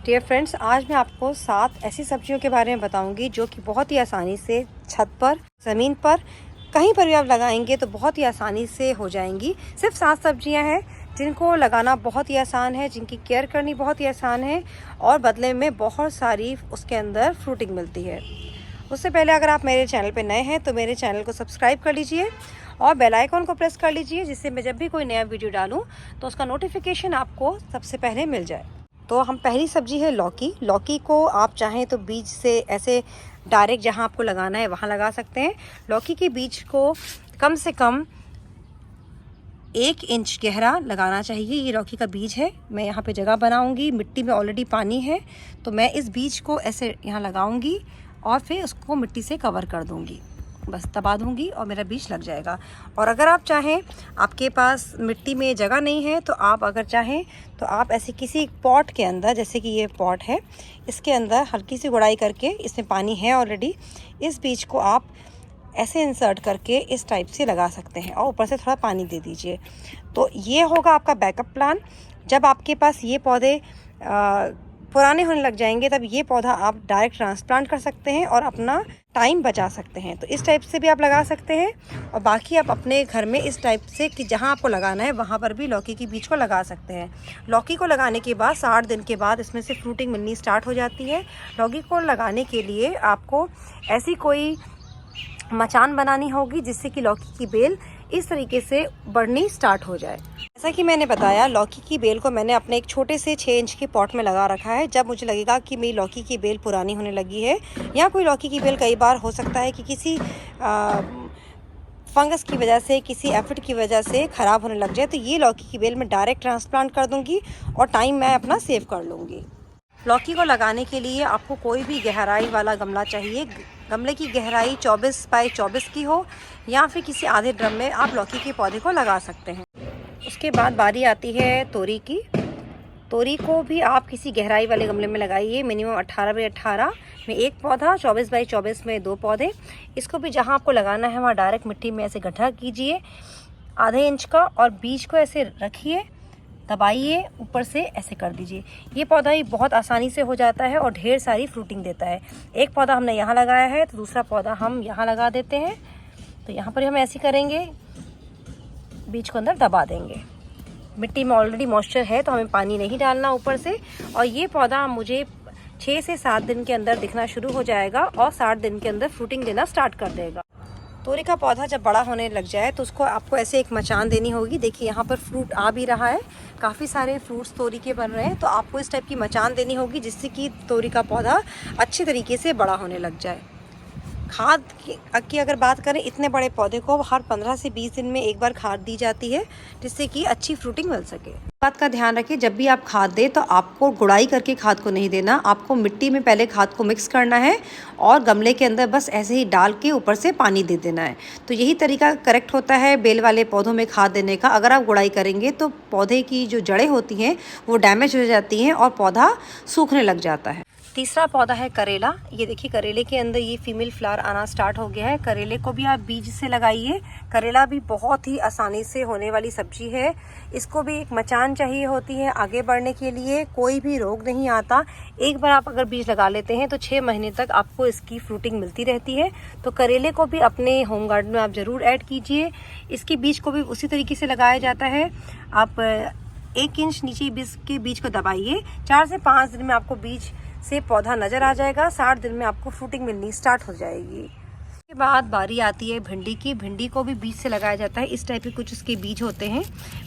Dear friends, आज मैं आपको 7 ऐसी सब्जियों के बारे में बताऊंगी जो कि बहुत ही आसानी से छत पर, ज़मीन पर, कहीं पर भी आप लगाएंगे तो बहुत ही आसानी से हो जाएंगी। सिर्फ 7 सब्जियां हैं जिनको लगाना बहुत ही आसान है, जिनकी केयर करनी बहुत ही आसान है और बदले में बहुत सारी उसके अंदर फ्रूटिंग मिलती है। उससे पहले अगर आप मेरे चैनल पर नए हैं तो मेरे चैनल को सब्सक्राइब कर लीजिए और बेल आइकॉन को प्रेस कर लीजिए, जिससे मैं जब भी कोई नया वीडियो डालूं तो उसका नोटिफिकेशन आपको सबसे पहले मिल जाए। तो हम पहली सब्जी है लौकी। लौकी को आप चाहें तो बीज से ऐसे डायरेक्ट जहां आपको लगाना है वहां लगा सकते हैं। लौकी के बीज को कम से कम 1 इंच गहरा लगाना चाहिए। ये लौकी का बीज है। मैं यहाँ पे जगह बनाऊंगी, मिट्टी में ऑलरेडी पानी है, तो मैं इस बीज को ऐसे यहाँ लगाऊंगी और फिर उसको मिट्टी से कवर कर दूंगी, बस दबा दूंगी और मेरा बीज लग जाएगा। और अगर आप चाहें, आपके पास मिट्टी में जगह नहीं है तो आप अगर चाहें तो आप ऐसे किसी पॉट के अंदर, जैसे कि ये पॉट है, इसके अंदर हल्की सी गुड़ाई करके, इसमें पानी है ऑलरेडी, इस बीज को आप ऐसे इंसर्ट करके इस टाइप से लगा सकते हैं और ऊपर से थोड़ा पानी दे दीजिए। तो ये होगा आपका बैकअप प्लान। जब आपके पास ये पौधे पुराने होने लग जाएंगे तब ये पौधा आप डायरेक्ट ट्रांसप्लांट कर सकते हैं और अपना टाइम बचा सकते हैं। तो इस टाइप से भी आप लगा सकते हैं और बाकी आप अपने घर में इस टाइप से कि जहां आपको लगाना है वहां पर भी लौकी के बीज को लगा सकते हैं। लौकी को लगाने के बाद 60 दिन के बाद इसमें से फ्रूटिंग मिलनी स्टार्ट हो जाती है। लौकी को लगाने के लिए आपको ऐसी कोई मचान बनानी होगी जिससे कि लौकी की बेल इस तरीके से बढ़नी स्टार्ट हो जाए। जैसा कि मैंने बताया, लौकी की बेल को मैंने अपने एक छोटे से 6 इंच के पॉट में लगा रखा है। जब मुझे लगेगा कि मेरी लौकी की बेल पुरानी होने लगी है, या कोई लौकी की बेल कई बार हो सकता है कि किसी फंगस की वजह से, किसी एफिड की वजह से ख़राब होने लग जाए, तो ये लौकी की बेल मैं डायरेक्ट ट्रांसप्लांट कर दूँगी और टाइम मैं अपना सेव कर लूँगी। लौकी को लगाने के लिए आपको कोई भी गहराई वाला गमला चाहिए। गमले की गहराई 24 बाई 24 की हो या फिर किसी आधे ड्रम में आप लौकी के पौधे को लगा सकते हैं। उसके बाद बारी आती है तोरी की। तोरी को भी आप किसी गहराई वाले गमले में लगाइए। मिनिमम 18 बाई 18 में 1 पौधा, 24 बाई 24 में 2 पौधे। इसको भी जहां आपको लगाना है वहां डायरेक्ट मिट्टी में ऐसे गड्ढा कीजिए आधे इंच का और बीज को ऐसे रखिए, दबाइए, ऊपर से ऐसे कर दीजिए। ये पौधा ही बहुत आसानी से हो जाता है और ढेर सारी फ्रूटिंग देता है। एक पौधा हमने यहाँ लगाया है तो दूसरा पौधा हम यहाँ लगा देते हैं। तो यहाँ पर हम ऐसे करेंगे, बीज को अंदर दबा देंगे। मिट्टी में ऑलरेडी मॉइस्चर है तो हमें पानी नहीं डालना ऊपर से। और ये पौधा मुझे 6 से 7 दिन के अंदर दिखना शुरू हो जाएगा और 60 दिन के अंदर फ्रूटिंग देना स्टार्ट कर देगा। तोरी का पौधा जब बड़ा होने लग जाए तो उसको आपको ऐसे एक मचान देनी होगी। देखिए यहाँ पर फ्रूट आ भी रहा है, काफ़ी सारे फ्रूट्स तोरी के बन रहे हैं। तो आपको इस टाइप की मचान देनी होगी जिससे कि तोरी का पौधा अच्छे तरीके से बड़ा होने लग जाए। खाद की अगर बात करें, इतने बड़े पौधे को हर 15 से 20 दिन में एक बार खाद दी जाती है जिससे कि अच्छी फ्रूटिंग मिल सके। बात का ध्यान रखिए, जब भी आप खाद दें तो आपको गुड़ाई करके खाद को नहीं देना। आपको मिट्टी में पहले खाद को मिक्स करना है और गमले के अंदर बस ऐसे ही डाल के ऊपर से पानी दे देना है। तो यही तरीका करेक्ट होता है बेल वाले पौधों में खाद देने का। अगर आप गुड़ाई करेंगे तो पौधे की जो जड़ें होती हैं वो डैमेज हो जाती हैं और पौधा सूखने लग जाता है। तीसरा पौधा है करेला। ये देखिए, करेले के अंदर ये फीमेल फ्लावर आना स्टार्ट हो गया है। करेले को भी आप बीज से लगाइए। करेला भी बहुत ही आसानी से होने वाली सब्जी है। इसको भी एक मचान चाहिए होती है आगे बढ़ने के लिए। कोई भी रोग नहीं आता। एक बार आप अगर बीज लगा लेते हैं तो 6 महीने तक आपको इसकी फ्रूटिंग मिलती रहती है। तो करेले को भी अपने होम गार्डन में आप ज़रूर ऐड कीजिए। इसके बीज को भी उसी तरीके से लगाया जाता है। आप 1 इंच नीचे के बीज को दबाइए। 4 से 5 दिन में आपको बीज से पौधा नजर आ जाएगा। 60 दिन में आपको फ्रूटिंग मिलनी स्टार्ट हो जाएगी। उसके बाद बारी आती है भिंडी की। भिंडी को भी बीज से लगाया जाता है। इस टाइप के कुछ इसके बीज होते हैं।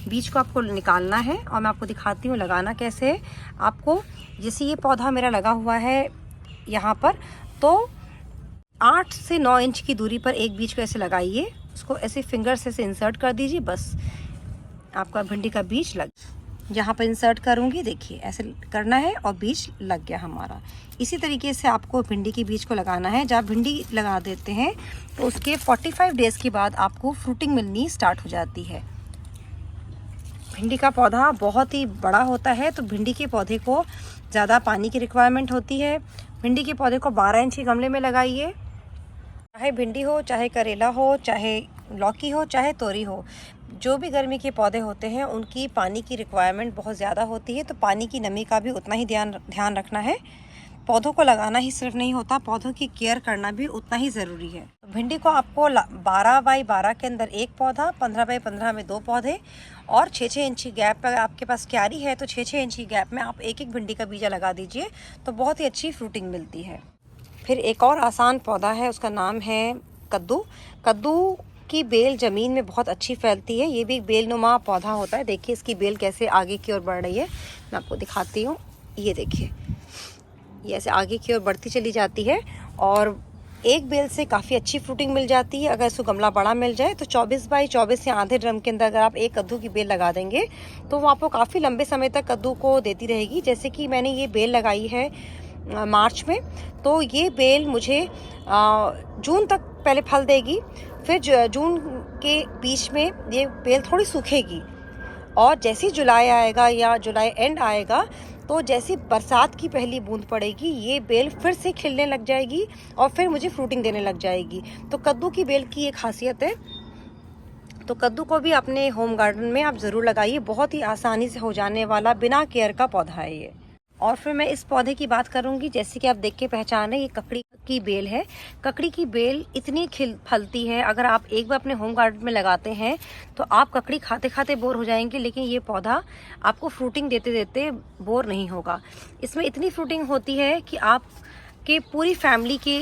बीज को आपको निकालना है और मैं आपको दिखाती हूँ लगाना कैसे है। आपको, जैसे ये पौधा मेरा लगा हुआ है यहाँ पर, तो 8 से 9 इंच की दूरी पर एक बीज को ऐसे लगाइए। उसको ऐसे फिंगर से इंसर्ट कर दीजिए, बस आपका भिंडी का बीज लग। यहाँ पर इंसर्ट करूँगी, देखिए ऐसे करना है और बीज लग गया हमारा। इसी तरीके से आपको भिंडी के बीज को लगाना है। जब भिंडी लगा देते हैं तो उसके 45 डेज के बाद आपको फ्रूटिंग मिलनी स्टार्ट हो जाती है। भिंडी का पौधा बहुत ही बड़ा होता है तो भिंडी के पौधे को ज़्यादा पानी की रिक्वायरमेंट होती है। भिंडी के पौधे को 12 इंच के गमले में लगाइए। चाहे भिंडी हो, चाहे करेला हो, चाहे लौकी हो, चाहे तोरी हो, जो भी गर्मी के पौधे होते हैं उनकी पानी की रिक्वायरमेंट बहुत ज़्यादा होती है, तो पानी की नमी का भी उतना ही ध्यान रखना है। पौधों को लगाना ही सिर्फ नहीं होता, पौधों की केयर करना भी उतना ही ज़रूरी है। तो भिंडी को आपको 12 बाई 12 के अंदर एक पौधा, 15 बाई 15 में 2 पौधे और 6-6 इंची गैप पर, आपके पास क्यारी है तो 6-6 इंची गैप में आप एक भिंडी का बीजा लगा दीजिए, तो बहुत ही अच्छी फ्रूटिंग मिलती है। फिर एक और आसान पौधा है, उसका नाम है कद्दू। कद्दू की बेल ज़मीन में बहुत अच्छी फैलती है। ये भी एक बेलनुमा पौधा होता है। देखिए इसकी बेल कैसे आगे की ओर बढ़ रही है, मैं आपको दिखाती हूँ। ये देखिए, ये ऐसे आगे की ओर बढ़ती चली जाती है और एक बेल से काफ़ी अच्छी फ्रूटिंग मिल जाती है। अगर इसको गमला बड़ा मिल जाए तो 24 बाई 24 या आधे ड्रम के अंदर अगर आप एक कद्दू की बेल लगा देंगे तो वो आपको काफ़ी लंबे समय तक कद्दू को देती रहेगी। जैसे कि मैंने ये बेल लगाई है मार्च में, तो ये बेल मुझे जून तक पहले फल देगी, फिर जून के बीच में ये बेल थोड़ी सूखेगी और जैसे ही जुलाई आएगा या जुलाई एंड आएगा तो जैसे बरसात की पहली बूंद पड़ेगी ये बेल फिर से खिलने लग जाएगी और फिर मुझे फ्रूटिंग देने लग जाएगी। तो कद्दू की बेल की एक खासियत है। तो कद्दू को भी अपने होम गार्डन में आप ज़रूर लगाइए, बहुत ही आसानी से हो जाने वाला बिना केयर का पौधा है ये। और फिर मैं इस पौधे की बात करूंगी, जैसे कि आप देख के पहचान रहे, ये ककड़ी की बेल है। ककड़ी की बेल इतनी फलती है, अगर आप एक बार अपने होम गार्डन में लगाते हैं तो आप ककड़ी खाते खाते बोर हो जाएंगे, लेकिन ये पौधा आपको फ्रूटिंग देते देते बोर नहीं होगा। इसमें इतनी फ्रूटिंग होती है कि आप के पूरी फैमिली के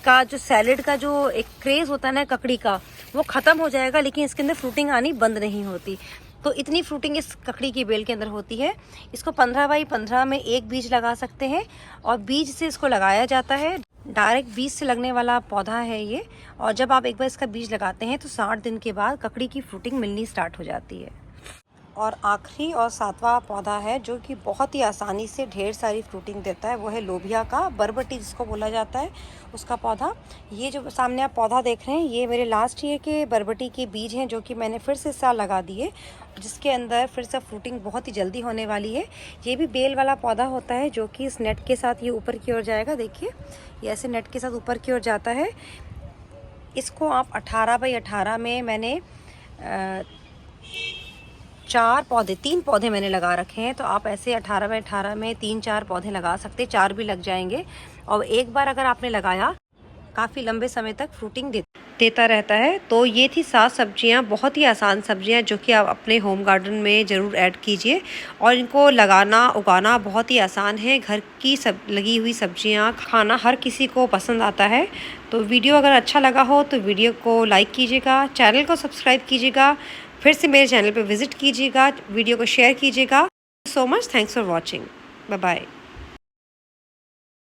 का जो सैलेड का जो एक क्रेज़ होता है ना ककड़ी का, वो ख़त्म हो जाएगा, लेकिन इसके अंदर फ्रूटिंग आनी बंद नहीं होती। तो इतनी फ्रूटिंग इस ककड़ी की बेल के अंदर होती है। इसको 15 बाई 15 में एक बीज लगा सकते हैं और बीज से इसको लगाया जाता है। डायरेक्ट बीज से लगने वाला पौधा है ये, और जब आप एक बार इसका बीज लगाते हैं तो 60 दिन के बाद ककड़ी की फ्रूटिंग मिलनी स्टार्ट हो जाती है। और आखिरी और 7वां पौधा है जो कि बहुत ही आसानी से ढेर सारी फ्रूटिंग देता है, वो है लोबिया का, बरबटी जिसको बोला जाता है, उसका पौधा। ये जो सामने आप पौधा देख रहे हैं ये मेरे लास्ट ईयर के बरबटी के बीज हैं जो कि मैंने फिर से इस साल लगा दिए, जिसके अंदर फिर से फ्रूटिंग बहुत ही जल्दी होने वाली है। ये भी बेल वाला पौधा होता है जो कि इस नेट के साथ ये ऊपर की ओर जाएगा। देखिए ये ऐसे नेट के साथ ऊपर की ओर जाता है। इसको आप 18 बाई 18 में मैंने 3 पौधे मैंने लगा रखे हैं, तो आप ऐसे 18 बाई 18 में 3-4 पौधे लगा सकते, 4 भी लग जाएंगे। और एक बार अगर आपने लगाया काफ़ी लंबे समय तक फ्रूटिंग देता रहता है। तो ये थी 7 सब्जियां, बहुत ही आसान सब्जियां जो कि आप अपने होम गार्डन में ज़रूर ऐड कीजिए और इनको लगाना उगाना बहुत ही आसान है। घर की लगी हुई सब्जियां खाना हर किसी को पसंद आता है। तो वीडियो अगर अच्छा लगा हो तो वीडियो को लाइक कीजिएगा, चैनल को सब्सक्राइब कीजिएगा, फिर से मेरे चैनल पर विज़िट कीजिएगा, वीडियो को शेयर कीजिएगा। So much, thanks for watching, bye bye.